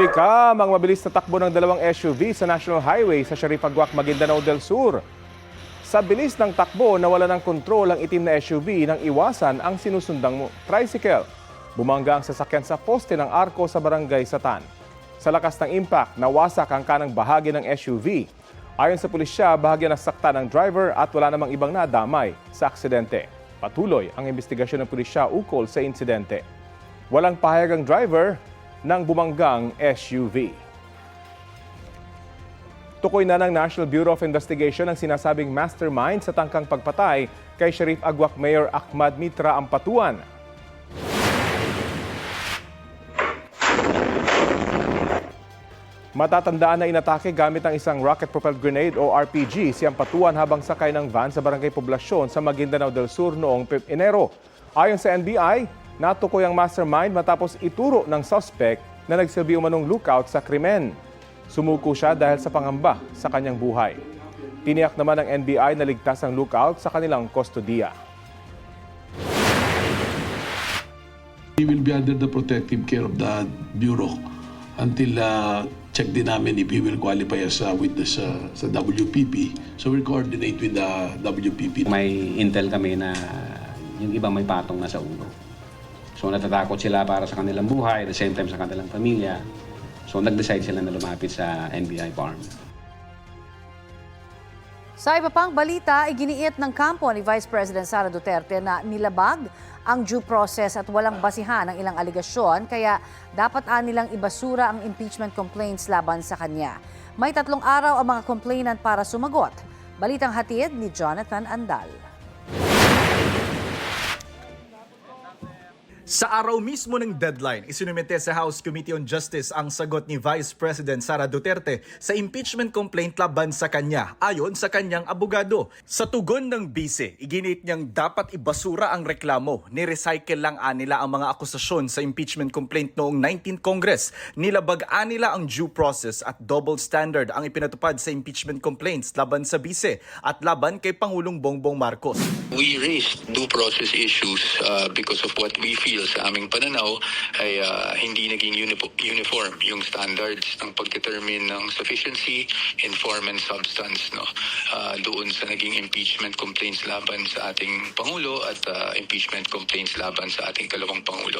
Humikam ang mabilis na takbo ng dalawang SUV sa National Highway sa Sharif Agwak, Maguindanao del Sur. Sa bilis ng takbo, nawala ng kontrol ang itim na SUV nang iwasan ang sinusundang tricycle. Bumangga ang sasakyan sa poste ng arko sa barangay Satan. Sa lakas ng impact, nawasak ang kanang bahagi ng SUV. Ayon sa pulisya, bahagya nasaktan ng driver at wala namang ibang nadamay sa aksidente. Patuloy ang investigasyon ng pulisya ukol sa insidente. Walang pahayag ang driver ng bumanggang SUV. Tukoy na ng National Bureau of Investigation ang sinasabing mastermind sa tangkang pagpatay kay Sharif Agwak Mayor Ahmad Mitra Ampatuan. Matatandaan na inatake gamit ang isang rocket-propelled grenade o RPG si Ampatuan habang sakay ng van sa barangay Poblasyon sa Maguindanao del Sur noong Enero. Ayon sa NBI, natukoy ang mastermind matapos ituro ng suspect na nagsilbi umanong lookout sa krimen. Sumuko siya dahil sa pangamba sa kanyang buhay. Tiniyak naman ng NBI na ligtas ang lookout sa kanilang kustodiya. He will be under the protective care of the Bureau until check din namin if he will qualify as a witness sa WPP. So we'll coordinate with the WPP. May intel kami na yung iba may patong na sa ulo. So natatakot sila para sa kanilang buhay, at the same time sa kanilang pamilya. So nag-decide sila na lumapit sa NBI farm. Sa iba pang balita, iginiit ng kampo ni Vice President Sara Duterte na nilabag ang due process at walang basihan ng ilang aligasyon kaya dapat nilang ibasura ang impeachment complaints laban sa kanya. May 3 araw ang mga complainant para sumagot. Balitang hatid ni Jonathan Andal. Sa araw mismo ng deadline, isinumite sa House Committee on Justice ang sagot ni Vice President Sara Duterte sa impeachment complaint laban sa kanya ayon sa kanyang abogado. Sa tugon ng bise, iginit niyang dapat ibasura ang reklamo. Ni-recycle lang nila ang mga akusasyon sa impeachment complaint noong 19th Congress. Nilabag nila ang due process at double standard ang ipinatupad sa impeachment complaints laban sa bise at laban kay Pangulong Bongbong Marcos. We raised due process issues because of what we feel sa aming pananaw ay hindi naging uniform yung standards ng pag-determine ng sufficiency in form and substance doon sa naging impeachment complaints laban sa ating Pangulo at impeachment complaints laban sa ating dalawang Pangulo.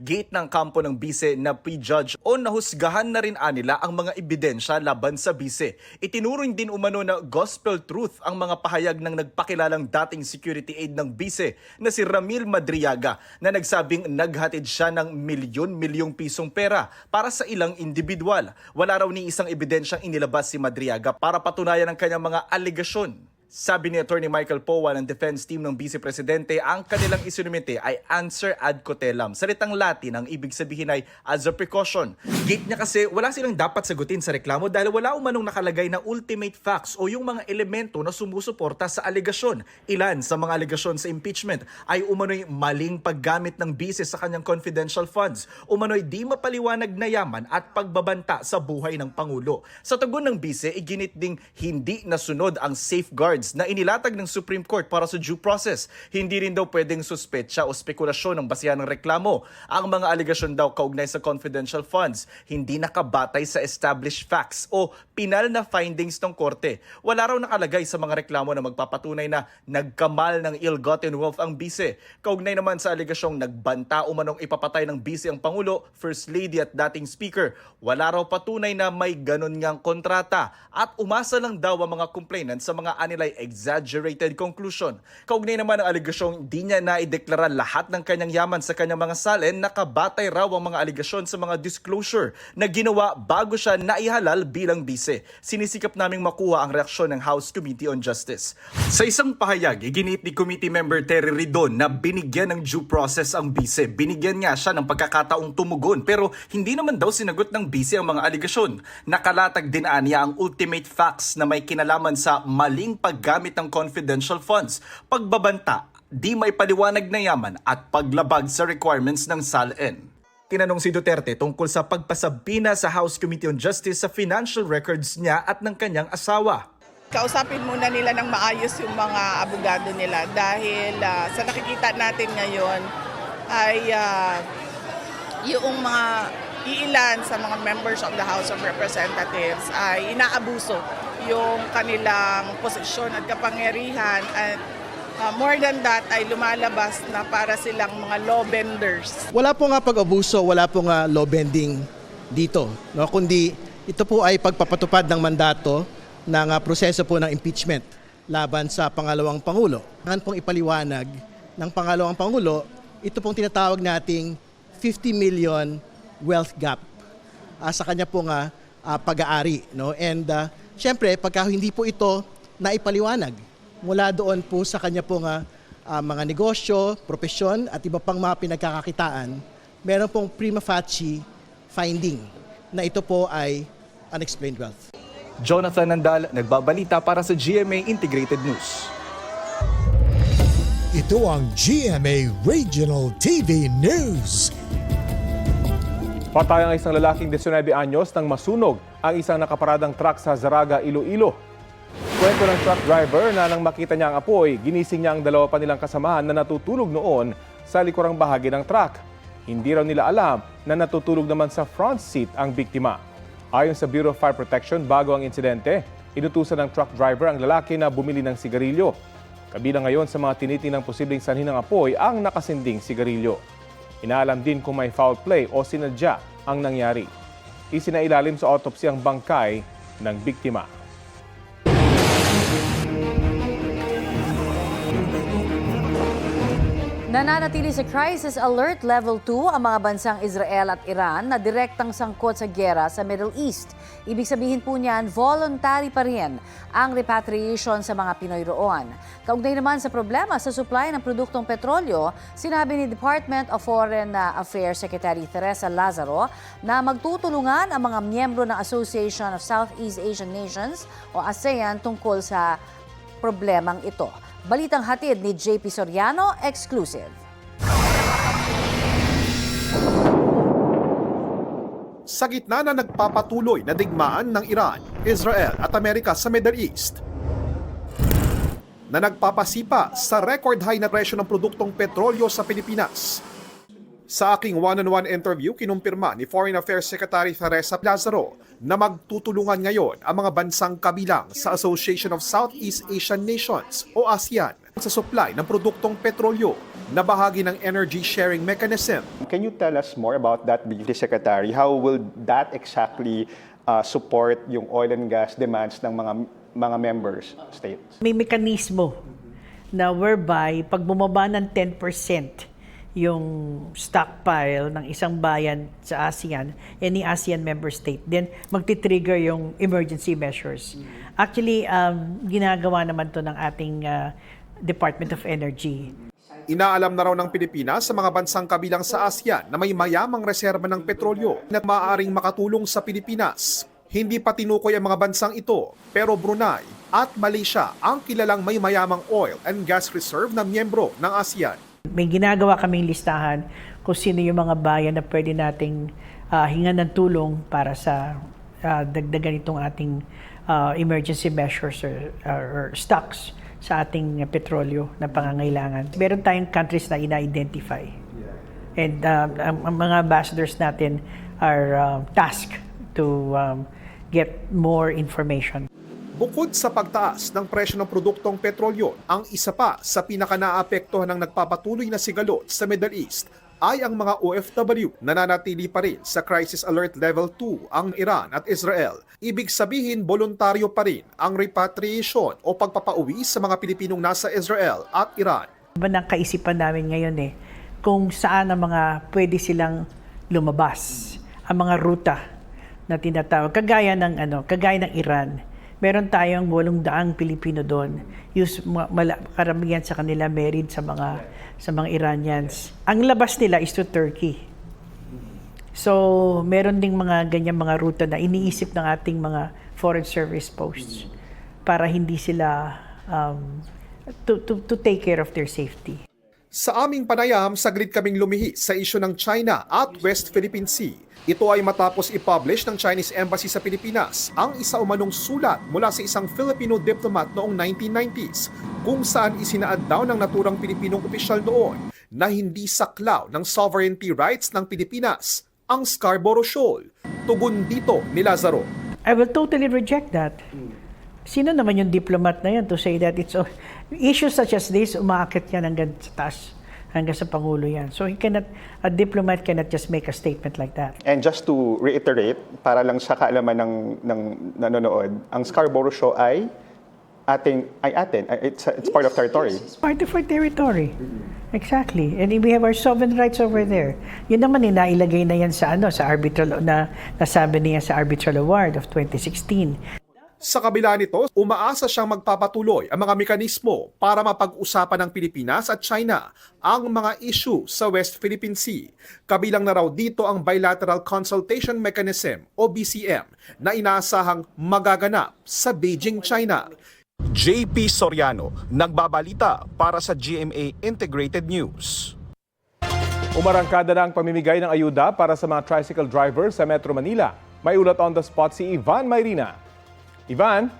Gate ng kampo ng bise na prejudge o nahusgahan na rin nila ang mga ebidensya laban sa bise. Itinuring din umano na gospel truth ang mga pahayag ng nagpakilalang dating security aide ng bise na si Ramil Madriaga na nagsabing naghatid siya ng milyon-milyong pisong pera para sa ilang individual. Wala raw ni isang ebidensyang inilabas si Madriaga para patunayan ang kanyang mga alegasyon. Sabi ni Atty. Michael Powa ng defense team ng Vice Presidente, ang kanilang isinumite ay answer ad cotellam. Salitang Latin ang ibig sabihin ay as a precaution. Gate niya kasi wala silang dapat sagutin sa reklamo dahil wala umanong nakalagay na ultimate facts o yung mga elemento na sumusuporta sa alegasyon. Ilan sa mga alegasyon sa impeachment ay umano'y maling paggamit ng bise sa kanyang confidential funds, umano'y di mapaliwanag na yaman at pagbabanta sa buhay ng Pangulo. Sa tugon ng bise, iginit ding hindi nasunod ang safeguards na inilatag ng Supreme Court para sa due process. Hindi rin daw pwedeng suspetsa o spekulasyon ng basihan ng reklamo. Ang mga aligasyon daw kaugnay sa confidential funds, hindi nakabatay sa established facts o pinal na findings ng korte. Wala raw nakalagay sa mga reklamo na magpapatunay na nagkamal ng ill-gotten wealth ang bise. Kaugnay naman sa aligasyong nagbanta umanong ipapatay ng bise ang Pangulo, First Lady at dating Speaker. Wala raw patunay na may ganon ngang kontrata at umasa lang daw ang mga complainant sa mga anilay exaggerated conclusion. Kaugnay naman ang aligasyong di niya naideklara lahat ng kanyang yaman sa kanyang mga salin, nakabatay raw ang mga aligasyon sa mga disclosure na ginawa bago siya naihalal bilang bise. Sinisikap naming makuha ang reaksyon ng House Committee on Justice. Sa isang pahayag, iginit ni Committee Member Terry Ridon na binigyan ng due process ang bise. Binigyan nga siya ng pagkakataong tumugon pero hindi naman daw sinagot ng bise ang mga aligasyon. Nakalatag din niya ang ultimate facts na may kinalaman sa maling paggamit ng confidential funds, pagbabanta, di may paliwanag na yaman at paglabag sa requirements ng SALN. Tinanong si Duterte tungkol sa pagpasabina sa House Committee on Justice sa financial records niya at ng kanyang asawa. Kausapin muna nila ng maayos yung mga abogado nila dahil sa nakikita natin ngayon ay yung mga iilan sa mga members of the House of Representatives ay inaabuso yung kanilang posisyon at kapangyarihan at more than that ay lumalabas na para silang mga law benders. Wala po nga pag-abuso, wala po nga law bending dito, no? Kundi ito po ay pagpapatupad ng mandato ng proseso po ng impeachment laban sa pangalawang Pangulo. Kailangan pong ipaliwanag ng pangalawang Pangulo, ito pong tinatawag nating 50 million wealth gap sa kanya pong pag-aari. No? And syempre, pagka hindi po ito naipaliwanag, mula doon po sa kanya pong mga negosyo, propesyon at iba pang mga pinagkakakitaan, meron pong prima facie finding na ito po ay unexplained wealth. Jonathan Nandal, nagbabalita para sa GMA Integrated News. Ito ang GMA Regional TV News. Patay ang isang lalaking 19 anyos nang masunog ang isang nakaparadang truck sa Zaraga, Iloilo. Kwento ng truck driver na nang makita niya ang apoy, ginising niya ang dalawa pa nilang kasamahan na natutulog noon sa likurang bahagi ng truck. Hindi raw nila alam na natutulog naman sa front seat ang biktima. Ayon sa Bureau of Fire Protection, bago ang insidente, inutusan ng truck driver ang lalaki na bumili ng sigarilyo. Kabilang ngayon sa mga tinitinang posibleng sanhi ng apoy ang nakasinding sigarilyo. Inaalam din kung may foul play o sinadya ang nangyari. Isinailalim sa autopsy ang bangkay ng biktima. Nananatili sa Crisis Alert Level 2 ang mga bansang Israel at Iran na direktang sangkot sa giyera sa Middle East. Ibig sabihin po niyan, voluntary pa rin ang repatriation sa mga Pinoy roon. Kaugnay naman sa problema sa supply ng produktong petrolyo, sinabi ni Department of Foreign Affairs Secretary Teresa Lazaro na magtutulungan ang mga miyembro ng Association of Southeast Asian Nations o ASEAN tungkol sa problemang ito. Balitang hatid ni JP Soriano, exclusive. Sa gitna na nagpapatuloy na digmaan ng Iran, Israel at Amerika sa Middle East, na nagpapasipa sa record high na presyo ng produktong petrolyo sa Pilipinas. Sa aking one-on-one interview, kinumpirma ni Foreign Affairs Secretary Teresa Lazaro na magtutulungan ngayon ang mga bansang kabilang sa Association of Southeast Asian Nations o ASEAN sa supply ng produktong petrolyo na bahagi ng energy sharing mechanism. Can you tell us more about that, Deputy Secretary? How will that exactly support yung oil and gas demands ng mga members states? May mekanismo na whereby pag bumaba ng 10% yung stockpile ng isang bayan sa ASEAN, any ASEAN member state, then magti-trigger yung emergency measures. Actually, ginagawa naman to ng ating Department of Energy. Inaalam na raw ng Pilipinas sa mga bansang kabilang sa ASEAN na may mayamang reserba ng petrolyo na maaaring makatulong sa Pilipinas. Hindi pa tinukoy ang mga bansang ito, pero Brunei at Malaysia ang kilalang may mayamang oil and gas reserve na miyembro ng ASEAN. May ginagawa kaming listahan kung sino yung mga bayan na pwede nating hingan ng tulong para sa dagdagan itong ating emergency measures or stocks sa ating petrolyo na pangangailangan. Meron tayong countries na ina-identify. And ang mga ambassadors natin are tasked to get more information. Bukod sa pagtaas ng presyo ng produktong petrolyo, ang isa pa sa pinaka-naapektuhan ng nagpapatuloy na sigalot sa Middle East ay ang mga OFW na nananatili pa rin sa Crisis Alert Level 2 ang Iran at Israel. Ibig sabihin, voluntaryo pa rin ang repatriation o pagpapauwi sa mga Pilipinong nasa Israel at Iran. Iba ng kaisipan namin ngayon kung saan ang mga pwede silang lumabas, ang mga ruta na tinatawag, kagaya ng Iran. Meron tayong 800 Pilipino doon. Karamihan sa kanila married sa mga Iranians. Ang labas nila is to Turkey. So, meron ding mga ganyang mga ruta na iniisip ng ating mga foreign service posts para hindi sila to take care of their safety. Sa aming panayam, saglit kaming lumihis sa isyu ng China at West Philippine Sea. Ito ay matapos i-publish ng Chinese Embassy sa Pilipinas ang isa umanong sulat mula sa isang Filipino diplomat noong 1990s kung saan isinaad daw ng naturang Pilipinong opisyal noon na hindi saklaw ng sovereignty rights ng Pilipinas ang Scarborough Shoal. Tugon dito ni Lazaro. I will totally reject that. Sino naman yung diplomat na yan to say that it's issues such as this, umaakit yan hanggang sa taas, hanggang sa Pangulo yan. So a diplomat cannot just make a statement like that. And just to reiterate, para lang sa kaalaman ng nanonood, ang Scarborough Shoal ay atin. It's part of territory. It's part of our territory. Exactly. And we have our sovereign rights over there. Yun naman nailagay na yan sa sa arbitral na nasabi niya sa arbitral award of 2016. Sa kabila nito, umaasa siyang magpapatuloy ang mga mekanismo para mapag-usapan ng Pilipinas at China ang mga issue sa West Philippine Sea. Kabilang na raw dito ang Bilateral Consultation Mechanism o BCM na inaasahang magaganap sa Beijing, China. JP Soriano, nagbabalita para sa GMA Integrated News. Umarangkada na ang pamimigay ng ayuda para sa mga tricycle drivers sa Metro Manila. May ulat on the spot si Ivan Mayrina. Ivan?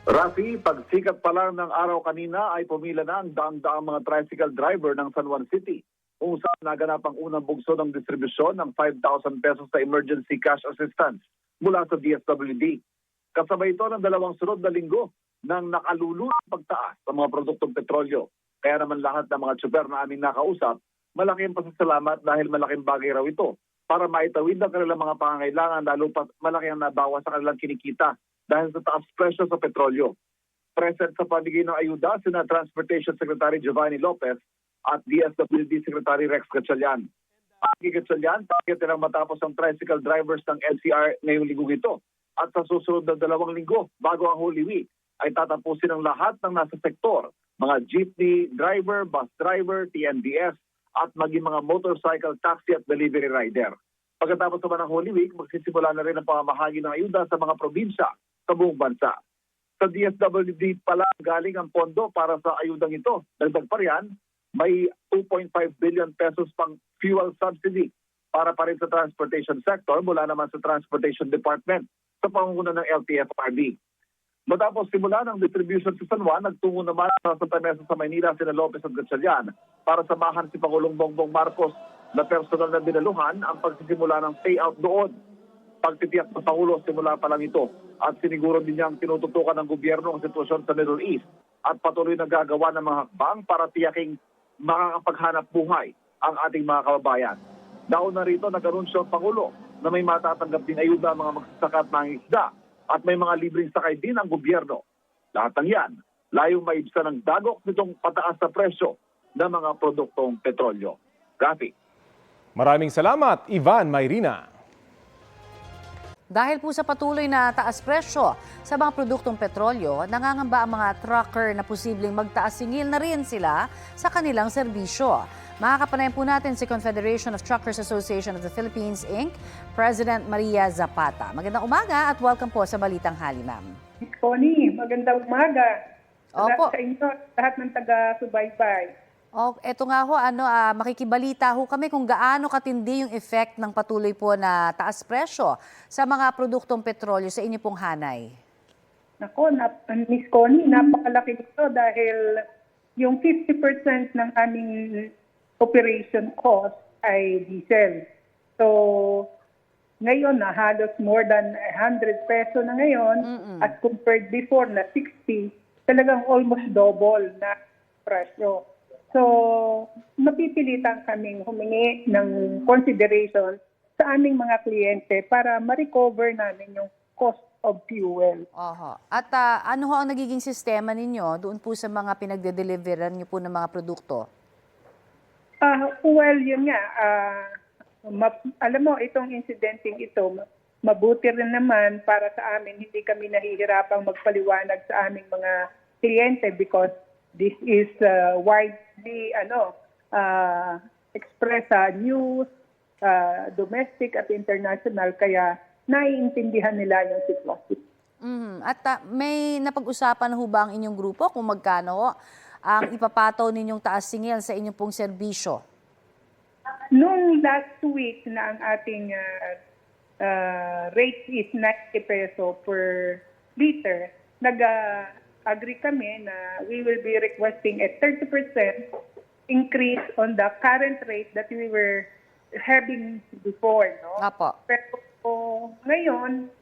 Rafi, pagsikat pa lang ng araw kanina ay pumila na ang daang-daang mga tricycle driver ng San Juan City kung saan naganap ang unang bugso ng distribusyon ng 5,000 pesos na emergency cash assistance mula sa DSWD. Kasabay ito ng 2 sunod na linggo ng nakalulunang pagtaas sa mga produktong petrolyo. Kaya naman lahat ng mga tsuper na aming nakausap, malaking pasasalamat dahil malaking bagay raw ito para maitawid ang kanilang mga pangangailangan lalo pat malaki ang nabawas sa kanilang kinikita dahil sa taas presyo sa petrolyo. Present sa pamigay ng ayuda sina Transportation Secretary Giovanni Lopez at DSWD Secretary Rex Gatchalian. Ang Gatchalian, target nilang matapos ang tricycle drivers ng LCR ngayong linggo ito. At sa susunod na 2 linggo bago ang Holy Week ay tatapusin ang lahat ng nasa sektor, mga jeepney driver, bus driver, TNBS, at maging mga motorcycle, taxi at delivery rider. Pagkatapos naman ng Holy Week, magsisimula na rin ang pamamahagi ng ayuda sa mga probinsya sa buong bansa. Sa DSWD pala galing ang pondo para sa ayudang ito. Dagdag pa riyan, may 2.5 billion pesos pang fuel subsidy para pa rin sa transportation sector mula naman sa Transportation Department sa pangunguna ng LTFRB. Matapos simula ng distribution sa San Juan, nagtungo naman sa Santa Mesa sa Maynila sina Lopez at Gatchalian para samahan si Pangulong Bongbong Marcos na personal na dinaluhan ang pagsisimula ng payout doon. Pagtitiyak ng Pangulo simula pa lang ito at siniguro din niyang tinututukan ng gobyerno ang sitwasyon sa Middle East at patuloy na gagawa ng mga hakbang para tiyaking makakapaghanap buhay ang ating mga kababayan. Daon na rito nag-anunsyo ang Pangulo na may matatanggap din ayuda ang mga magsasaka at mangingisda at may mga libreng sakay din ang gobyerno. Lahat ng yan, layong maibsan ng dagok nitong pataas na presyo ng mga produktong petrolyo. Rafi. Maraming salamat, Ivan Mayrina. Dahil po sa patuloy na taas presyo sa mga produktong petrolyo, nangangamba ang mga trucker na posibleng magtaas singil na rin sila sa kanilang serbisyo. Makakapanayan po natin si Confederation of Truckers Association of the Philippines, Inc., President Maria Zapata. Magandang umaga at welcome po sa Balitang Hali, ma'am. Ms. Connie, magandang umaga. Opo. Sa inyo, lahat ng taga-subaybay. Eto nga ho, makikibalita ho kami kung gaano katindi yung effect ng patuloy po na taas presyo sa mga produktong petrolyo sa inyo pong hanay. Nako, Ms. Connie, napakalaki nito dahil yung 50% ng aming operation cost ay diesel. So, ngayon na halos more than 100 peso na ngayon at compared before na 60, talagang almost double na presyo. So, mapipilitan kaming humingi ng consideration sa aming mga kliyente para ma-recover namin yung cost of fuel. Oho. At ano ho ang nagiging sistema ninyo doon po sa mga pinagde-deliveran niyo po ng mga produkto? Well, yun nga. Alam mo, itong incidenting ito, mabuti rin naman para sa amin. Hindi kami nahihirapang magpaliwanag sa aming mga kliyente because this is widely expressed sa news, domestic at international, kaya naiintindihan nila yung sitwasyon. At may napag-usapan ho ba ang inyong grupo kung magkano ho ang ipapataw ninyong taas singil sa inyong pong serbisyo? Noong last week na ang ating rate is 90 peso per liter, nag-agree kami na we will be requesting a 30% increase on the current rate that we were having before, no? Apo. Pero ngayon,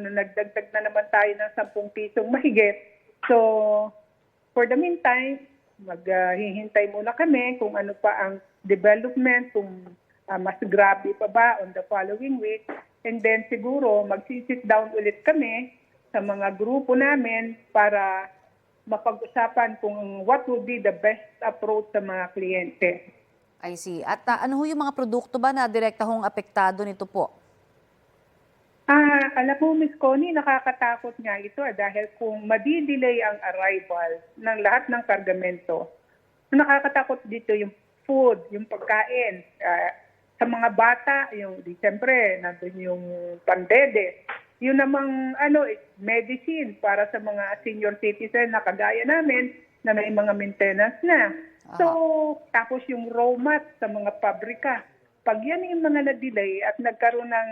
nagdagdag na naman tayo ng 10 pisong mahigit. So, for the meantime, maghihintay muna kami kung ano pa ang development, kung mas grabe pa ba on the following week. And then siguro, magsisit down ulit kami sa mga grupo namin para mapag-usapan kung what would be the best approach sa mga kliyente. I see. At ano ho yung mga produkto ba na direkta hong apektado nito po? Alam mo, Ms. Connie, nakakatakot nga ito dahil kung madidelay ang arrival ng lahat ng kargamento, nakakatakot dito yung food, yung pagkain. Sa mga bata, siyempre, nandun yung pandede. Yun namang medicine para sa mga senior citizen na kagaya namin na may mga maintenance na. So, tapos yung raw mat sa mga pabrika. Pag yan yung mga na-delay at nagkaroon ng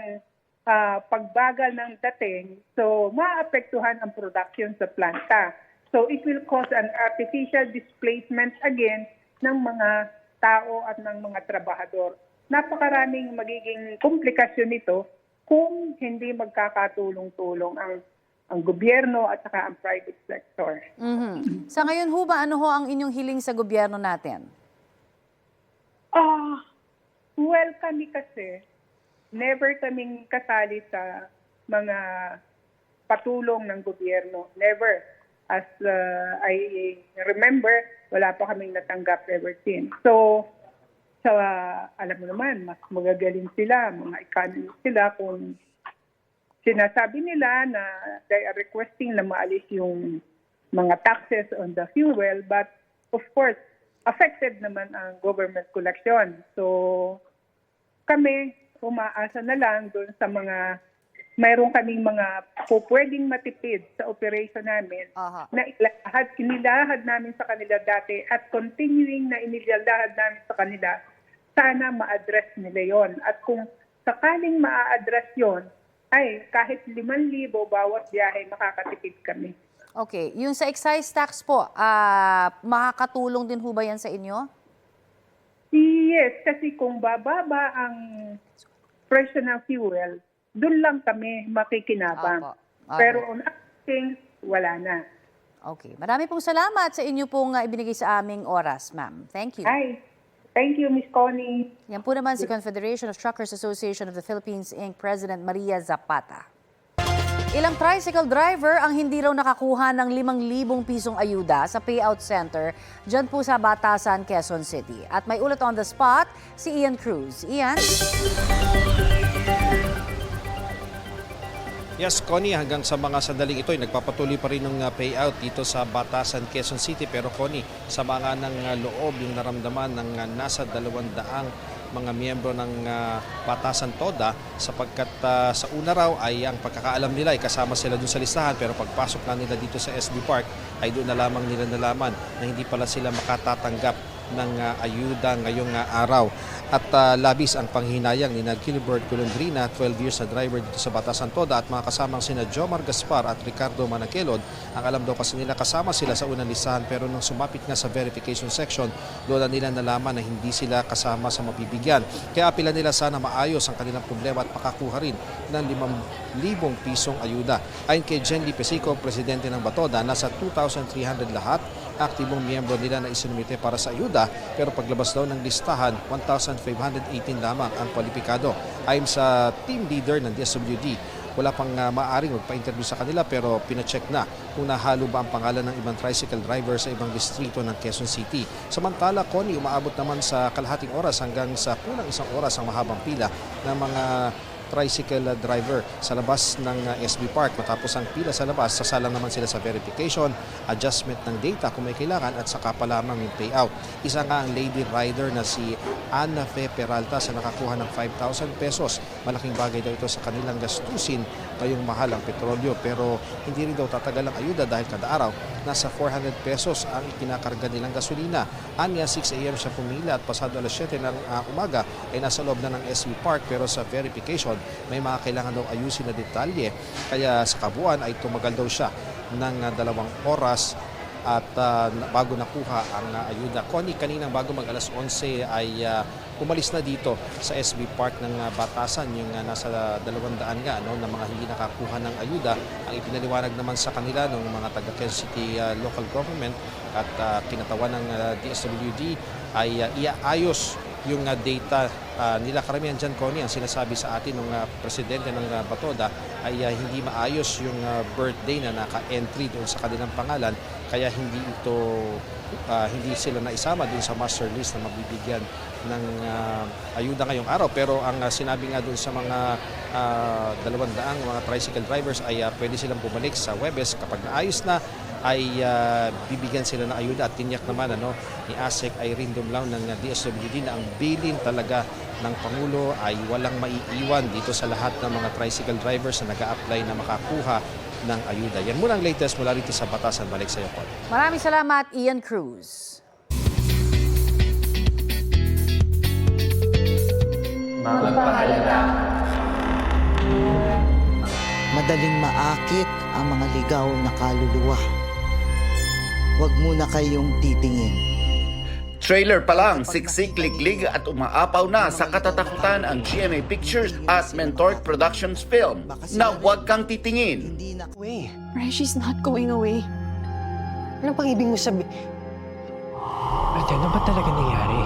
pagbagal ng dating, so maapektuhan ang production sa planta. So, it will cause an artificial displacement again ng mga tao at ng mga trabahador. Napakaraming magiging komplikasyon nito kung hindi magkakatulong-tulong ang gobyerno at saka ang private sector. Sa ngayon ho ba, ano ho ang inyong hiling sa gobyerno natin? Well, kami kasi, never kaming kasali sa mga patulong ng gobyerno. Never. As I remember, wala pa kaming natanggap ever since. So, alam mo naman, mas magagaling sila, mga economists sila kung sinasabi nila na they are requesting na maalis yung mga taxes on the fuel, but of course, affected naman ang government collection. So, kami, umaasa na lang doon sa mga, mayroon kaming mga pwedeng matipid sa operation namin na inilahad namin sa kanila dati at continuing na inilahad namin sa kanila, sana ma-address nila yon. At kung sakaling ma-address yon, ay kahit 5,000 bawat biyahe, makakatipid kami. Okay. Yung sa excise tax po, makakatulong din ho ba yan sa inyo? Yes, kasi kung bababa ang presyo ng fuel, doon lang kami makikinabang. Pero on other things, wala na. Okay. Marami pong salamat sa inyo pong ibinigay sa aming oras, ma'am. Thank you. Thank you, Ms. Connie. Yan po naman si Confederation of Truckers Association of the Philippines, Inc. President Maria Zapata. Ilang tricycle driver ang hindi raw nakakuha ng 5,000 pisong ayuda sa payout center dyan po sa Batasan, Quezon City. At may ulat on the spot si Ian Cruz. Ian? Yes, Connie, hanggang sa mga sandaling ito ay nagpapatuloy pa rin ng payout dito sa Batasan, Quezon City. Pero Connie, sa mga ng loob yung naramdaman ng nasa 200 mga miyembro ng Batasan Toda sapagkat sa una raw ay ang pagkakaalam nila ay kasama sila dun sa listahan, pero pagpasok na nila dito sa SB Park ay doon na lamang nila nalaman na hindi pala sila makatatanggap ng ayuda ngayong araw. At labis ang panghinayang ni Gilbert Golondrina, 12 years na driver dito sa Batasan Toda, at mga kasamang sina Jomar Gaspar at Ricardo Manakelod. Ang alam daw kasi nila kasama sila sa unang listahan, pero nung sumapit nga sa verification section, doon na nila nalaman na hindi sila kasama sa mabibigyan. Kaya apila nila sana maayos ang kanilang problema at makakuha rin ng 5,000 pisong ayuda. Ayon kay Jenny Pesico, presidente ng Batoda, nasa 2,300 lahat aktibong miyembro nila na isinumite para sa ayuda, pero paglabas daw ng listahan, 1,518 lamang ang kwalipikado. Ayon sa team leader ng DSWD, wala pang maaring magpa-interview sa kanila, pero pinacheck na kung nahalo ba ang pangalan ng ibang tricycle driver sa ibang distrito ng Quezon City. Samantala, Connie, umaabot naman sa kalahating oras hanggang sa kulang 1 oras ang mahabang pila ng mga tricycle driver sa labas ng SB Park. Matapos ang pila sa labas, sasalang naman sila sa verification, adjustment ng data kung may kailangan, at saka pa lamang yung payout. Isa nga ang lady rider na si Ana Fe Peralta sa nakakuha ng 5,000 pesos. Malaking bagay daw ito sa kanilang gastusin ngayong mahal ang petrolyo, pero hindi rin daw tatagal ang ayuda dahil kada araw nasa 400 pesos ang ikinakarga nilang gasolina. Anya 6 a.m. siya pumila at pasado alas 7 ng umaga ay nasa loob na ng SB Park, pero sa verification may mga kailangan daw ayusin na detalye, kaya sa kabuuan ay tumagal daw siya ng 2 oras at bago nakuha ang ayuda. Connie, kanina bago mag alas 11 ay umalis na dito sa SB Park ng Batasan yung nasa 200 nga na mga hindi nakakuha ng ayuda. Ang ipinaliwanag naman sa kanila ng mga taga Quezon City local government at kinatawan ng DSWD ay iaayos yung data nila. Karamihan dyan, Connie, ang sinasabi sa atin ng presidente ng Batoda ay hindi maayos yung birthday na naka-entry doon sa kanilang pangalan, kaya hindi sila naisama doon sa master list na mabibigyan ng ayuda ngayong araw. Pero ang sinabi nga doon sa mga 200 mga tricycle drivers ay pwede silang bumalik sa Huwebes kapag naayos na ay bibigyan sila ng ayuda. At tinyak naman ni ASEC Irene Dumlao ng DSWD na ang bilin talaga ng Pangulo ay walang maiiwan dito sa lahat ng mga tricycle drivers na nag-a-apply na makakuha ng ayuda. Yan muna ang latest mula rito sa Batasan. Balik sa iyo, Paul. Maraming salamat, Ian Cruz. Madaling maakit ang mga ligaw na kaluluwa. Huwag muna kayong titingin. Trailer pa lang, siksik, liglig at umaapaw na sa katatakutan ang GMA Pictures at Mentor Productions film na Huwag Kang Titingin. She's not going away. Ano pang ibig mo sabihin? Ate, ano ba talaga nangyari?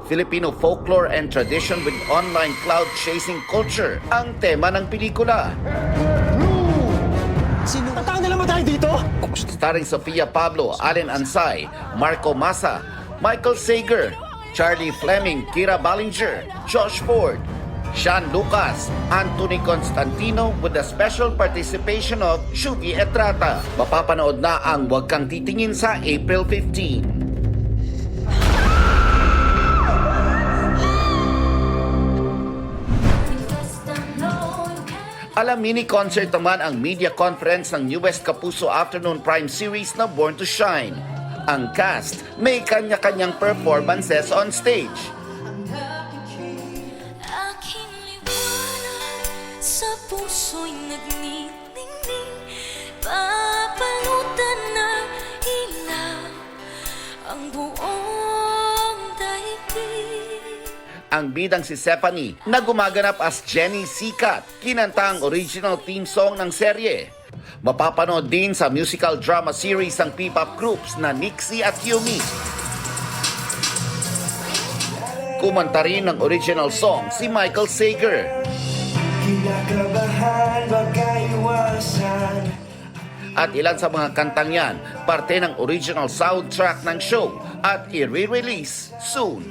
Filipino folklore and tradition with online cloud chasing culture ang tema ng pelikula. Sino? Tatang na naman tayo dito? Starring Sofia Pablo, Allen Ansay, Marco Massa, Michael Sager, Charlie Fleming, Kira Ballinger, Josh Ford, Sean Lucas, Anthony Constantino with the special participation of Shuvi Etrata. Mapapanood na ang Huwag Kang Titingin sa April 15. Alam mini concert naman ang media conference ng Newest Kapuso Afternoon Prime Series na Born to Shine. Ang cast may kanya-kanyang performances on stage. Aking liwanag sa puso'y nagniningning, papalutan ng ilaw ang buong daigdig. Ang bidang si Stephanie na gumaganap as Jenny Sikat, kinanta ang original theme song ng serye. Mapapanood din sa musical drama series ang P-pop groups na Nixie at Yumi. Kumanta rin ng original song si Michael Sager. At ilan sa mga kantang yan, parte ng original soundtrack ng show at i-re-release soon.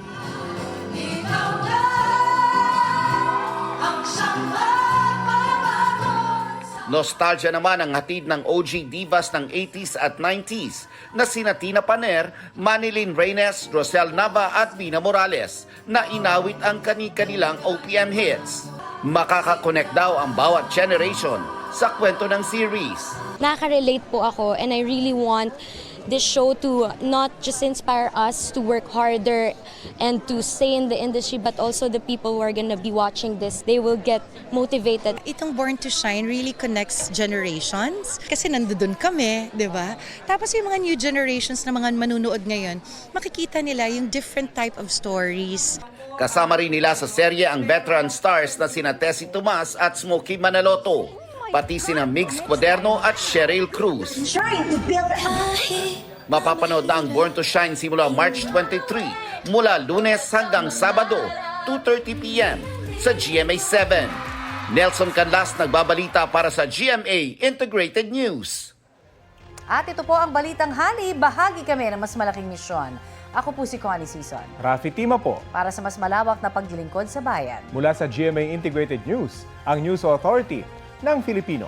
Nostalgia naman ang hatid ng OG divas ng 80s at 90s na sina Tina Paner, Manilyn Reynes, Rosel Nava at Vina Morales na inawit ang kani-kanilang OPM hits. Makaka-connect daw ang bawat generation sa kwento ng series. Nakaka-relate po ako and I really want this show to not just inspire us to work harder and to stay in the industry, but also the people who are gonna be watching this, they will get motivated. Itong Born to Shine really connects generations kasi nandoon kami, di ba? Tapos yung mga new generations na mga manunood ngayon, makikita nila yung different type of stories. Kasama rin nila sa serye ang veteran stars na sina Tessie Tomas at Smokey Manaloto, pati sina Migs Cuaderno at Cheryl Cruz. Mapapanood na ang Born to Shine simula March 23 mula Lunes hanggang Sabado, 2:30 p.m. sa GMA7. Nelson Canlas nagbabalita para sa GMA Integrated News. At ito po ang Balitang Hali. Bahagi kami ng mas malaking misyon. Ako po si Connie Sison. Rafi Tima po. Para sa mas malawak na paglilingkod sa bayan. Mula sa GMA Integrated News, ang News Authority ng Filipino.